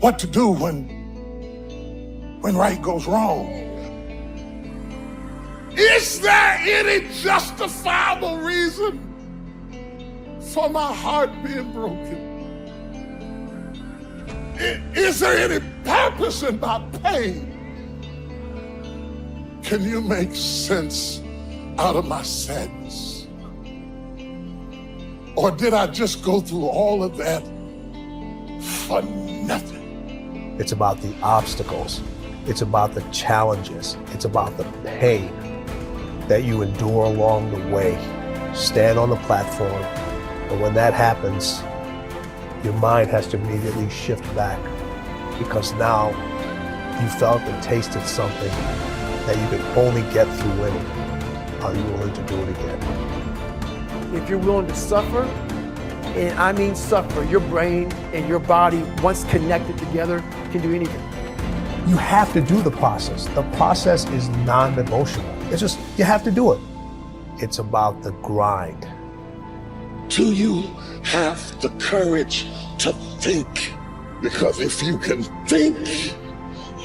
what to do when right goes wrong. Is there any justifiable reason for my heart being broken? Is there any purpose in my pain? Can you make sense out of my sadness? Or did I just go through all of that for nothing? It's about the obstacles. It's about the challenges. It's about the pain that you endure along the way. Stand on the platform, and when that happens, your mind has to immediately shift back, because now you felt and tasted something that you can only get through winning. Are you willing to do it again? If you're willing to suffer, and I mean suffer, your brain and your body, once connected together, can do anything. You have to do the process. The process is non-negotiable. It's just, you have to do it. It's about the grind. Do you have the courage to think? Because if you can think,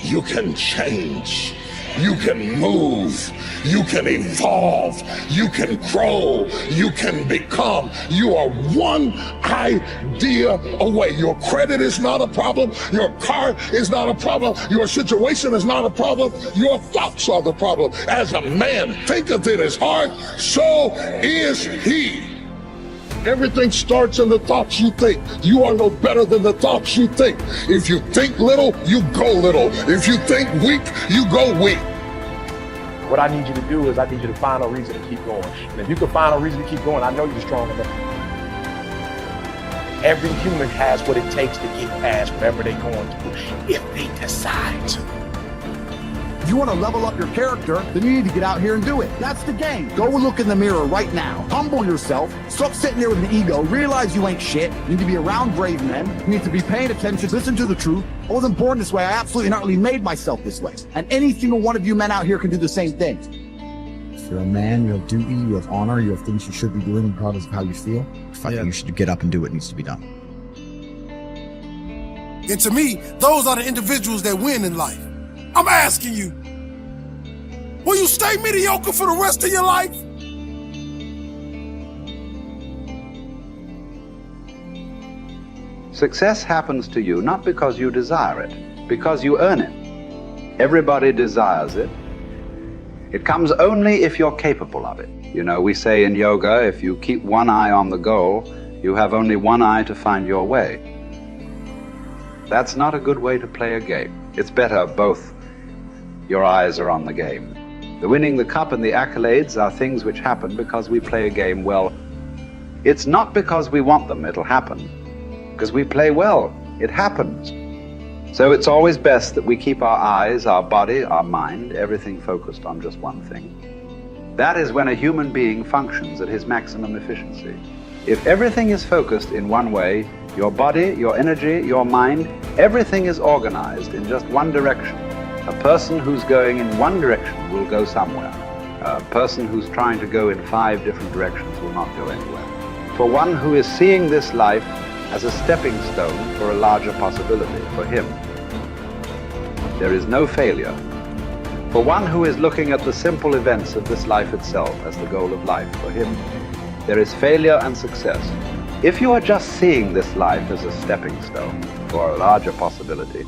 you can change. You can move, you can evolve, you can grow, you can become. You are one idea away. Your credit is not a problem. Your car is not a problem. Your situation is not a problem. Your thoughts are the problem. As a man thinketh in his heart, so is he. Everything starts in the thoughts you think. You are no better than the thoughts you think. If you think little, you go little. If you think weak, you go weak. What I need you to do is I need you to find a reason to keep going. And if you can find a reason to keep going, I know you're strong enough. Every human has what it takes to get past whatever they're going through, if they decide to. If you want to level up your character, then you need to get out here and do it. That's the game. Go look in the mirror right now. Humble yourself. Stop sitting there with an ego. Realize you ain't shit. You need to be around brave men. You need to be paying attention. Listen to the truth. I wasn't born this way. I absolutely not really made myself this way. And any single one of you men out here can do the same thing. If you're a man, you have duty, you have honor, you have things you should be doing regardless of how you feel. You should get up and do what needs to be done. And to me, those are the individuals that win in life. I'm asking you, will you stay mediocre for the rest of your life? Success happens to you not because you desire it, because you earn it. Everybody desires it. It comes only if you're capable of it. You know, we say in yoga, if you keep one eye on the goal, you have only one eye to find your way. That's not a good way to play a game. It's better both your eyes are on the game. The winning the cup and the accolades are things which happen because we play a game well. It's not because we want them, it'll happen. Because we play well, it happens. So it's always best that we keep our eyes, our body, our mind, everything focused on just one thing. That is when a human being functions at his maximum efficiency. If everything is focused in one way, your body, your energy, your mind, everything is organized in just one direction. A person who's going in one direction will go somewhere. A person who's trying to go in 5 different directions will not go anywhere. For one who is seeing this life as a stepping stone for a larger possibility, for him, there is no failure. For one who is looking at the simple events of this life itself as the goal of life, for him, there is failure and success. If you are just seeing this life as a stepping stone for a larger possibility,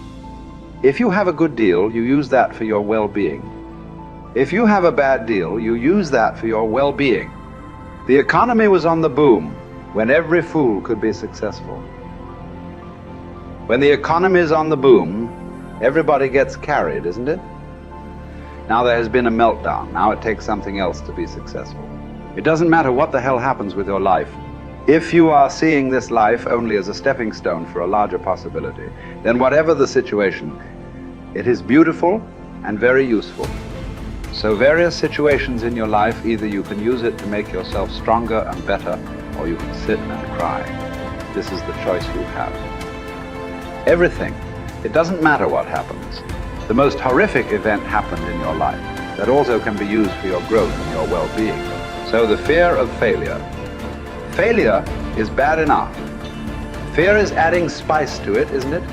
if you have a good deal, you use that for your well-being. If you have a bad deal, you use that for your well-being. The economy was on the boom when every fool could be successful. When the economy is on the boom, everybody gets carried, isn't it? Now there has been a meltdown. Now it takes something else to be successful. It doesn't matter what the hell happens with your life. If you are seeing this life only as a stepping stone for a larger possibility, then whatever the situation, it is beautiful and very useful. So various situations in your life, either you can use it to make yourself stronger and better, or you can sit and cry. This is the choice you have. Everything. It doesn't matter what happens. The most horrific event happened in your life that also can be used for your growth and your well-being. So the fear of failure. Failure is bad enough. Fear is adding spice to it, isn't it?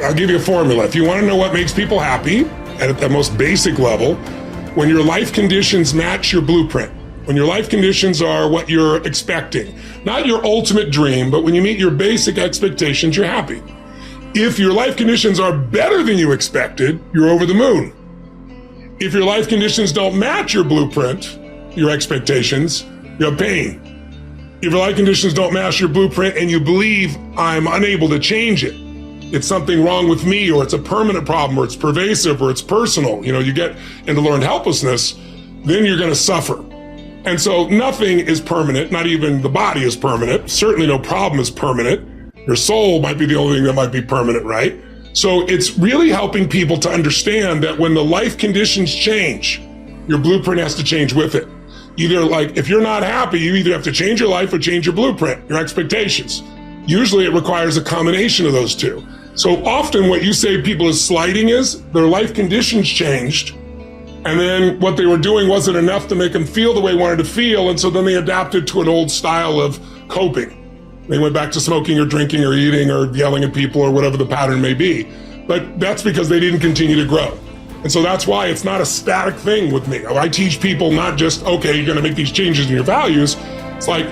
I'll give you a formula. If you want to know what makes people happy at the most basic level, when your life conditions match your blueprint, when your life conditions are what you're expecting, not your ultimate dream, but when you meet your basic expectations, you're happy. If your life conditions are better than you expected, you're over the moon. If your life conditions don't match your blueprint, your expectations, you have pain. If your life conditions don't match your blueprint and you believe I'm unable to change it, it's something wrong with me, or it's a permanent problem, or it's pervasive, or it's personal, you get into learned helplessness, then you're going to suffer. And so nothing is permanent, not even the body is permanent. Certainly no problem is permanent. Your soul might be the only thing that might be permanent, right? So it's really helping people to understand that when the life conditions change, your blueprint has to change with it. Either if you're not happy, you either have to change your life or change your blueprint, your expectations. Usually it requires a combination of those two. So often what you say people is slighting is their life conditions changed, and then what they were doing wasn't enough to make them feel the way they wanted to feel, and so then they adapted to an old style of coping. They went back to smoking or drinking or eating or yelling at people or whatever the pattern may be. But that's because they didn't continue to grow. And so that's why it's not a static thing with me. I teach people not just, okay, you're going to make these changes in your values. It's like,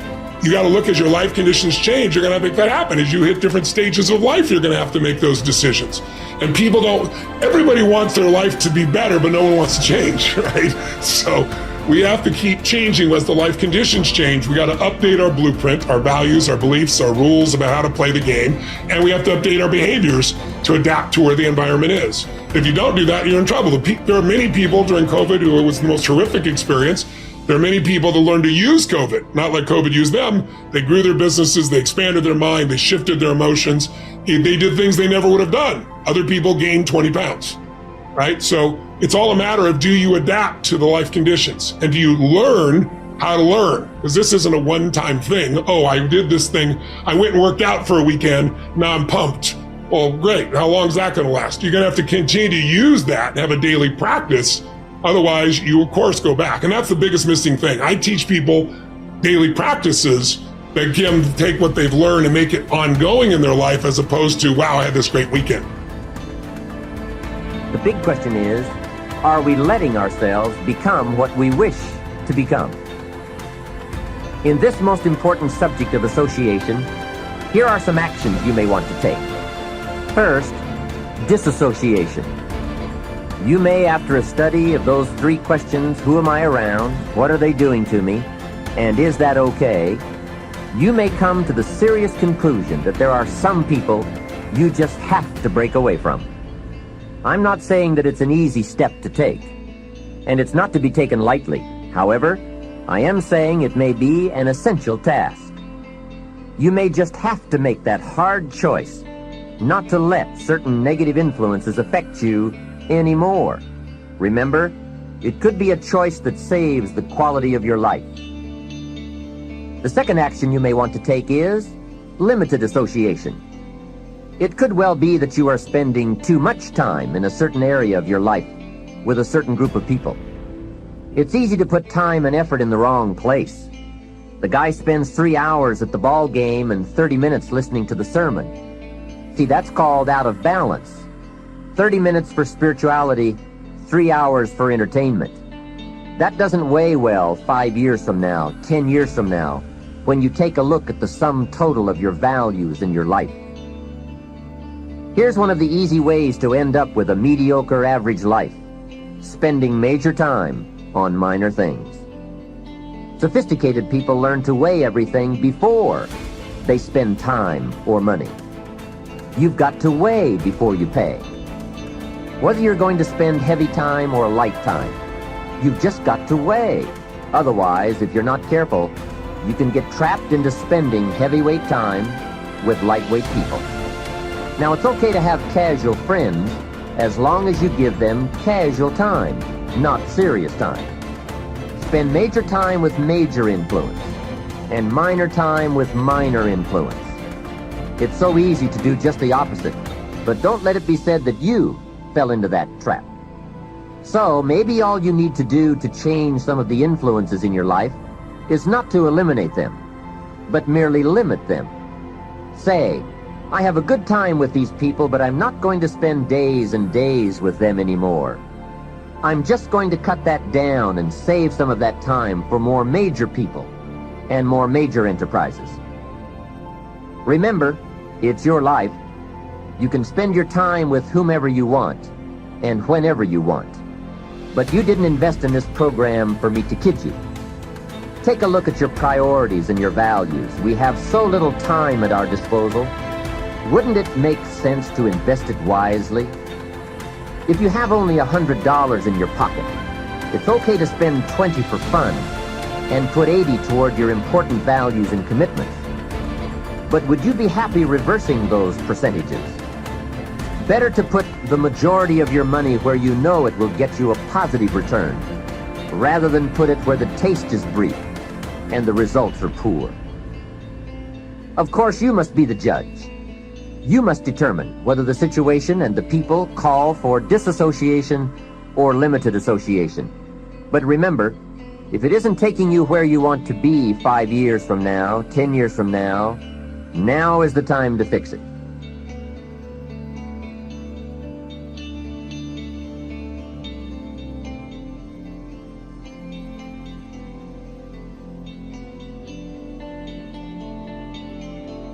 you got to look as your life conditions change. You're going to make that happen. As you hit different stages of life, you're going to have to make those decisions. And people everybody wants their life to be better, but no one wants to change, right? So we have to keep changing as the life conditions change. We got to update our blueprint, our values, our beliefs, our rules about how to play the game. And we have to update our behaviors to adapt to where the environment is. If you don't do that, you're in trouble. There are many people during COVID who it was the most horrific experience. There are many people that learned to use COVID, not like COVID used them. They grew their businesses, they expanded their mind, they shifted their emotions. They did things they never would have done. Other people gained 20 pounds, right? So it's all a matter of, do you adapt to the life conditions? And do you learn how to learn? Because this isn't a one-time thing. Oh, I did this thing. I went and worked out for a weekend. Now I'm pumped. Well, great. How long is that going to last? You're going to have to continue to use that and have a daily practice. Otherwise, you, of course, go back. And that's the biggest missing thing. I teach people daily practices that can take what they've learned and make it ongoing in their life, as opposed to, wow, I had this great weekend. The big question is, are we letting ourselves become what we wish to become? In this most important subject of association, here are some actions you may want to take. First, disassociation. You may, after a study of those 3 questions, who am I around, what are they doing to me, and is that okay, you may come to the serious conclusion that there are some people you just have to break away from. I'm not saying that it's an easy step to take, and it's not to be taken lightly. However, I am saying it may be an essential task. You may just have to make that hard choice not to let certain negative influences affect you anymore. Remember, it could be a choice that saves the quality of your life. The second action you may want to take is limited association. It could well be that you are spending too much time in a certain area of your life with a certain group of people. It's easy to put time and effort in the wrong place. The guy spends 3 hours at the ball game and 30 minutes listening to the sermon. See, that's called out of balance. 30 minutes for spirituality, 3 hours for entertainment. That doesn't weigh well 5 years from now, 10 years from now, when you take a look at the sum total of your values in your life. Here's one of the easy ways to end up with a mediocre average life: spending major time on minor things. Sophisticated people learn to weigh everything before they spend time or money. You've got to weigh before you pay. Whether you're going to spend heavy time or light time, you've just got to weigh. Otherwise, if you're not careful, you can get trapped into spending heavyweight time with lightweight people. Now, it's okay to have casual friends as long as you give them casual time, not serious time. Spend major time with major influence and minor time with minor influence. It's so easy to do just the opposite, but don't let it be said that you fell into that trap. So maybe all you need to do to change some of the influences in your life is not to eliminate them, but merely limit them. Say, I have a good time with these people, but I'm not going to spend days and days with them anymore. I'm just going to cut that down and save some of that time for more major people and more major enterprises. Remember, it's your life. You can spend your time with whomever you want and whenever you want. But you didn't invest in this program for me to kid you. Take a look at your priorities and your values. We have so little time at our disposal. Wouldn't it make sense to invest it wisely? If you have only $100 in your pocket, it's okay to spend $20 for fun and put $80 toward your important values and commitments. But would you be happy reversing those percentages? Better to put the majority of your money where you know it will get you a positive return, rather than put it where the taste is brief and the results are poor. Of course, you must be the judge. You must determine whether the situation and the people call for disassociation or limited association. But remember, if it isn't taking you where you want to be 5 years from now, 10 years from now, now is the time to fix it.